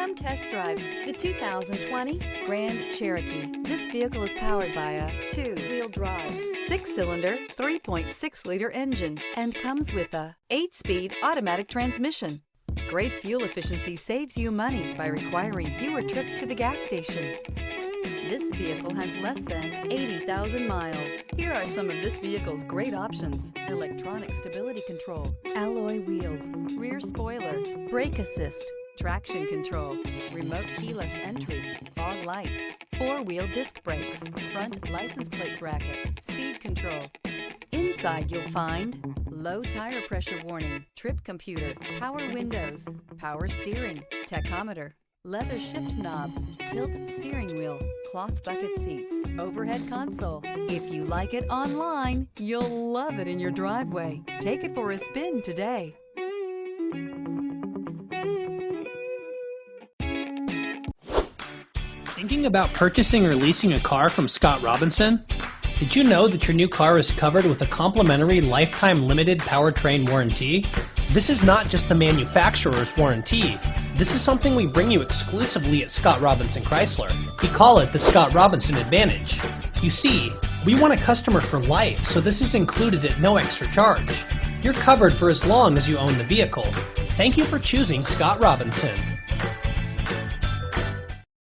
Come test drive the 2020 Grand Cherokee. This vehicle is powered by a two-wheel drive, 6-cylinder, 3.6-liter engine and comes with a 8-speed automatic transmission. Great fuel efficiency saves you money by requiring fewer trips to the gas station. This vehicle has less than 80,000 miles. Here are some of this vehicle's great options: electronic stability control, alloy wheels, rear spoiler, brake assist, traction control, remote keyless entry, fog lights, 4-wheel disc brakes, front license plate bracket, speed control. Inside you'll find low tire pressure warning, trip computer, power windows, power steering, tachometer, leather shift knob, tilt steering wheel, cloth bucket seats, overhead console. If you like it online, you'll love it in your driveway. Take it for a spin today. Thinking about purchasing or leasing a car from Scott Robinson? Did you know that your new car is covered with a complimentary lifetime limited powertrain warranty? This is not just the manufacturer's warranty. This is something we bring you exclusively at Scott Robinson Chrysler. We call it the Scott Robinson Advantage. You see, we want a customer for life, so this is included at no extra charge. You're covered for as long as you own the vehicle. Thank you for choosing Scott Robinson.